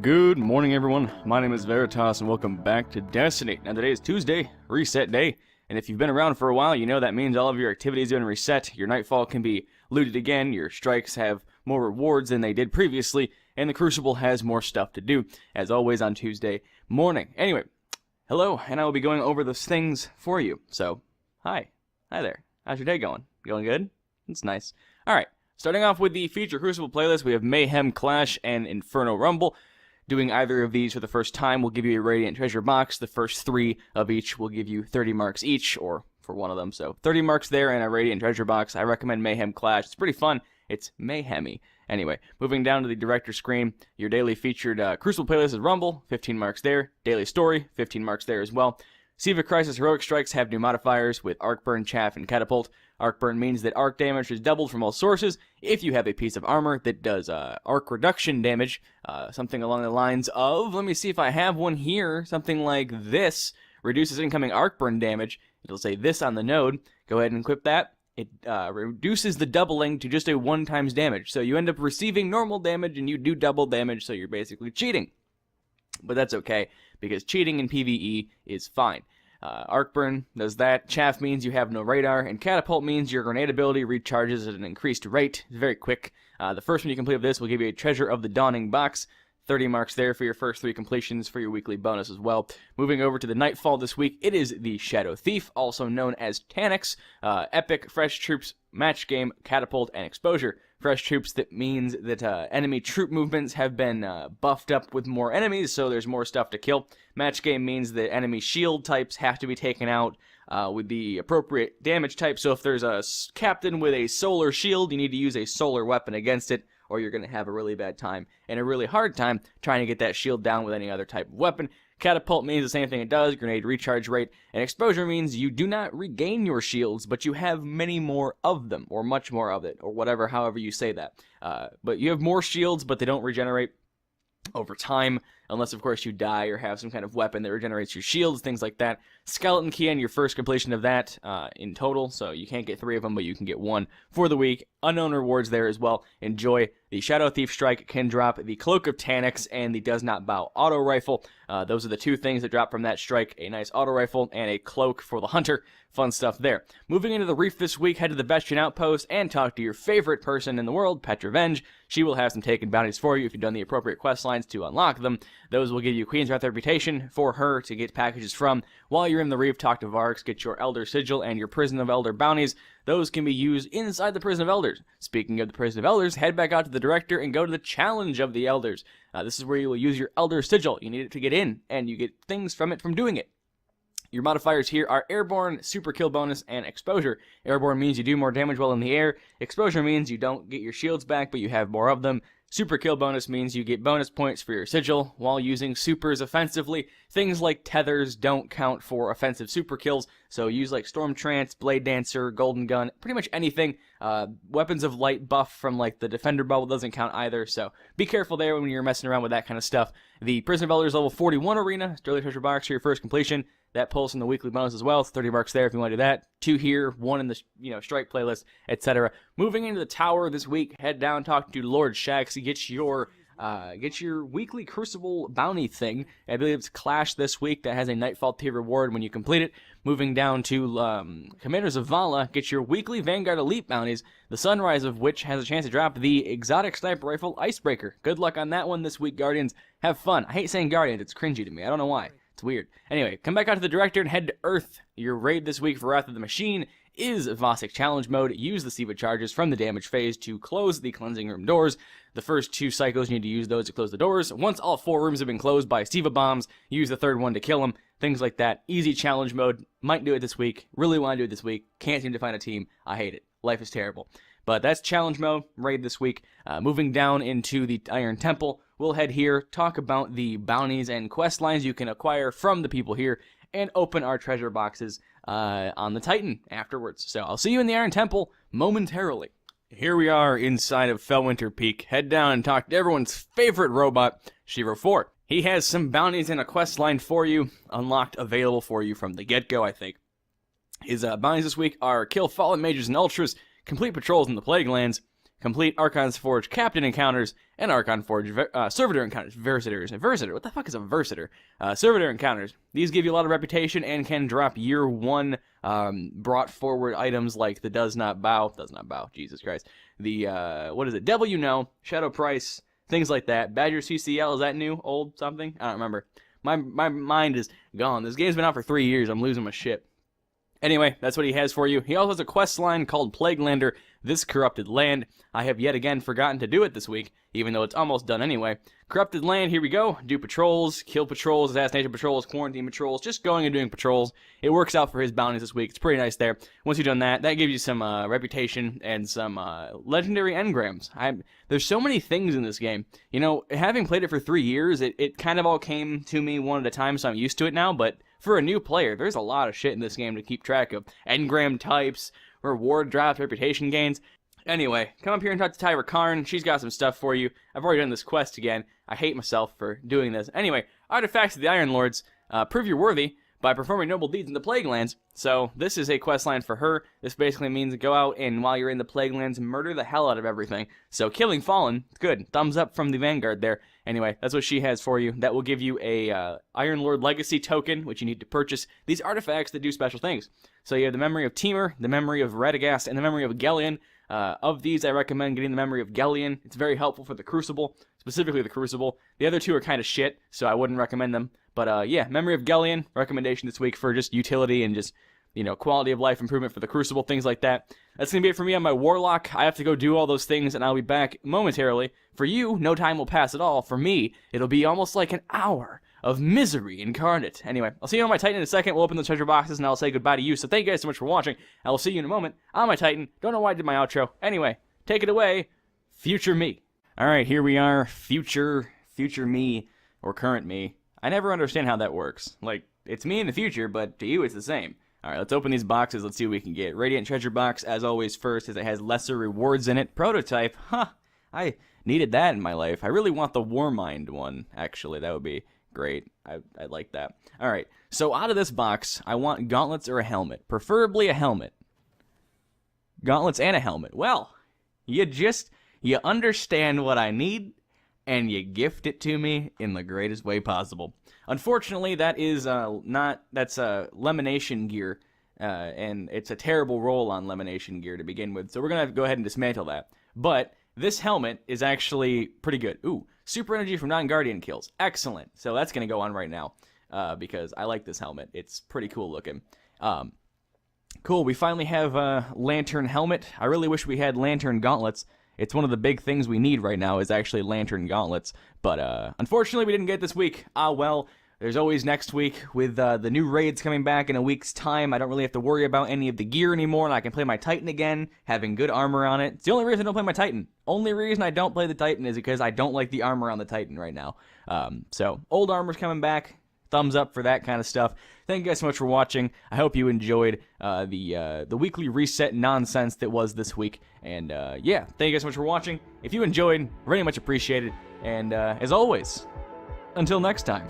Good morning, everyone. My name is Veritas, and welcome back to Destiny. Now, today is Tuesday, reset day, and if you've been around for a while, you know that means all of your activities have been reset, your Nightfall can be looted again, your strikes have more rewards than they did previously, and the Crucible has more stuff to do, as always on Tuesday morning. Anyway, hello, and I will be going over those things for you. So, hi there. How's your day going? Going good? It's nice. Alright, starting off with the feature Crucible playlist, we have Mayhem, Clash, and Inferno Rumble. Doing either of these for the first time will give you a Radiant Treasure box. The first 3 of each will give you 30 marks each, or for one of them. So 30 marks there and a Radiant Treasure box. I recommend Mayhem Clash. It's pretty fun. It's mayhemy. Anyway, moving down to the director screen, your daily featured Crucible playlist is Rumble, 15 marks there. Daily Story, 15 marks there as well. Siva Crisis Heroic Strikes have new modifiers with Arc Burn, Chaff, and Catapult. Arc Burn means that arc damage is doubled from all sources if you have a piece of armor that does arc reduction damage. Something along the lines of, let me see if I have one here, something like this. Reduces incoming arc burn damage. It'll say this on the node. Go ahead and equip that. It reduces the doubling to just a 1 times damage. So you end up receiving normal damage and you do double damage, so you're basically cheating. But that's okay, because cheating in PvE is fine. Arc Burn does that. Chaff means you have no radar, and Catapult means your grenade ability recharges at an increased rate. It's very quick. The first one you complete of this will give you a Treasure of the Dawning box. 30 marks there for your first 3 completions for your weekly bonus as well. Moving over to the Nightfall this week, it is the Shadow Thief, also known as Taniks. Epic, Fresh Troops, Match Game, Catapult, and Exposure. Fresh Troops, that means that enemy troop movements have been buffed up with more enemies, so there's more stuff to kill. Match Game means that enemy shield types have to be taken out with the appropriate damage type, so if there's a captain with a solar shield, you need to use a solar weapon against it, or you're going to have a really bad time and a really hard time trying to get that shield down with any other type of weapon. Catapult means the same thing it does, grenade recharge rate, and Exposure means you do not regain your shields, but you have many more of them, or much more of it, or whatever, however you say that. But you have more shields, but they don't regenerate over time, unless of course you die or have some kind of weapon that regenerates your shields, things like that. Skeleton Key on your first completion of that in total, so you can't get 3 of them, but you can get 1 for the week. Unknown rewards there as well. Enjoy. The Shadow Thief Strike can drop the Cloak of Taniks and the Does Not Bow auto rifle. Those are the 2 things that drop from that strike, a nice auto rifle and a cloak for the hunter. Fun stuff there. Moving into the Reef this week, head to the Bastion Outpost and talk to your favorite person in the world, Petravenge. She will have some taken bounties for you if you've done the appropriate quest lines to unlock them. Those will give you Queen's Wrath reputation for her to get packages from. While you're in the Reef, talk to Varks, get your Elder Sigil and your Prison of Elder bounties. Those can be used inside the Prison of Elders. Speaking of the Prison of Elders, head back out to the Director and go to the Challenge of the Elders. This is where you will use your Elder Sigil. You need it to get in, and you get things from it from doing it. Your modifiers here are Airborne, Super Kill Bonus, and Exposure. Airborne means you do more damage while in the air. Exposure means you don't get your shields back, but you have more of them. Super Kill Bonus means you get bonus points for your sigil while using supers offensively. Things like tethers don't count for offensive super kills, so use like Storm Trance, Blade Dancer, Golden Gun, pretty much anything. Weapons of Light buff from like the Defender Bubble doesn't count either, so be careful there when you're messing around with that kind of stuff. The Prison of Elders level 41 arena, Daily Treasure box for your first completion. That pulls in the weekly bonus as well. It's 30 marks there if you want to do that. 2 here, 1 in the strike playlist, etc. Moving into the tower this week, head down, talk to Lord Shax, get your weekly Crucible bounty thing. I believe it's Clash this week that has a Nightfall tier reward when you complete it. Moving down to Commanders of Vala, get your weekly Vanguard Elite bounties, the Sunrise of which has a chance to drop the Exotic Sniper Rifle Icebreaker. Good luck on that one this week, Guardians. Have fun. I hate saying Guardians, it's cringy to me. I don't know why. It's weird. Anyway, come back out to the Director and head to Earth. Your raid this week for Wrath of the Machine is Vosic Challenge Mode. Use the Siva charges from the damage phase to close the cleansing room doors. The first 2 cycles, you need to use those to close the doors. Once all 4 rooms have been closed by Siva bombs, use the 3rd one to kill them. Things like that. Easy challenge mode. Might do it this week. Really want to do it this week. Can't seem to find a team. I hate it. Life is terrible. But that's challenge mode, raid this week. Moving down into the Iron Temple, we'll head here, talk about the bounties and quest lines you can acquire from the people here, and open our treasure boxes on the Titan afterwards. So I'll see you in the Iron Temple momentarily. Here we are inside of Fellwinter Peak. Head down and talk to everyone's favorite robot, Shiro 4. He has some bounties and a quest line for you, unlocked, available for you from the get-go, I think. His bounties this week are kill fallen mages and ultras, complete patrols in the Plague Lands, complete Archon's Forge Captain encounters and Archon Forge Servitor encounters. Versitor. What the fuck is a Versitor? Servitor encounters. These give you a lot of reputation and can drop year 1 brought forward items like the Does Not Bow, Jesus Christ. The, what is it? Devil You Know, Shadow Price, things like that. Badger CCL, is that new? Old? Something? I don't remember. My mind is gone. This game's been out for 3 years. I'm losing my shit. Anyway, that's what he has for you. He also has a quest line called Plaguelander, This Corrupted Land. I have yet again forgotten to do it this week, even though it's almost done anyway. Corrupted Land, here we go. Do patrols, kill patrols, assassination patrols, quarantine patrols, just going and doing patrols. It works out for his bounties this week. It's pretty nice there. Once you've done that, that gives you some reputation and some legendary engrams. There's so many things in this game. You know, having played it for 3 years, it kind of all came to me one at a time, so I'm used to it now, but for a new player, there's a lot of shit in this game to keep track of. Engram types, reward drops, reputation gains. Anyway, come up here and talk to Tyra Karn. She's got some stuff for you. I've already done this quest again. I hate myself for doing this. Anyway, Artifacts of the Iron Lords. Prove you're worthy by performing noble deeds in the Plaguelands. So this is a quest line for her. This basically means go out and while you're in the Plaguelands, murder the hell out of everything. So killing Fallen, good. Thumbs up from the Vanguard there. Anyway, that's what she has for you. That will give you a Iron Lord Legacy token, which you need to purchase. These artifacts that do special things. So you have the Memory of Temur, the Memory of Radagast, and the Memory of Gellion. Of these, I recommend getting the Memory of Gellion. It's very helpful for the Crucible, specifically the Crucible. The other two are kind of shit, so I wouldn't recommend them. But yeah, Memory of Gellion, recommendation this week for just utility and just, you know, quality of life improvement for the Crucible, things like that. That's going to be it for me on my Warlock. I have to go do all those things, and I'll be back momentarily. For you, no time will pass at all. For me, it'll be almost like an hour of misery incarnate. Anyway, I'll see you on my Titan in a second. We'll open the treasure boxes, and I'll say goodbye to you. So thank you guys so much for watching. I will see you in a moment on my Titan. Don't know why I did my outro. Anyway, take it away, future me. All right, here we are, future me, or current me. I never understand how that works. Like, it's me in the future, but to you it's the same. Alright, let's open these boxes. Let's see what we can get. Radiant Treasure Box, as always, first, as it has lesser rewards in it. Prototype, huh, I needed that in my life. I really want the Warmind one, actually. That would be great. I'd like that. Alright, so out of this box, I want gauntlets or a helmet. Preferably a helmet. Gauntlets and a helmet. Well, you understand what I need, and you gift it to me in the greatest way possible. Unfortunately, that is that's Lemonation gear, and it's a terrible roll on Lemonation gear to begin with, so we're going to go ahead and dismantle that. But this helmet is actually pretty good. Ooh, super energy from non-guardian kills. Excellent. So that's going to go on right now, because I like this helmet. It's pretty cool looking. Cool, we finally have a Lantern helmet. I really wish we had Lantern gauntlets. It's one of the big things we need right now is actually Lantern gauntlets. But unfortunately, we didn't get it this week. Ah, well, there's always next week with the new raids coming back in a week's time. I don't really have to worry about any of the gear anymore, and I can play my Titan again, having good armor on it. It's the only reason I don't play my Titan. Only reason I don't play the Titan is because I don't like the armor on the Titan right now. So, old armor's coming back. Thumbs up for that kind of stuff. Thank you guys so much for watching. I hope you enjoyed the weekly reset nonsense that was this week. And yeah, thank you guys so much for watching. If you enjoyed, very much appreciated. And as always, until next time.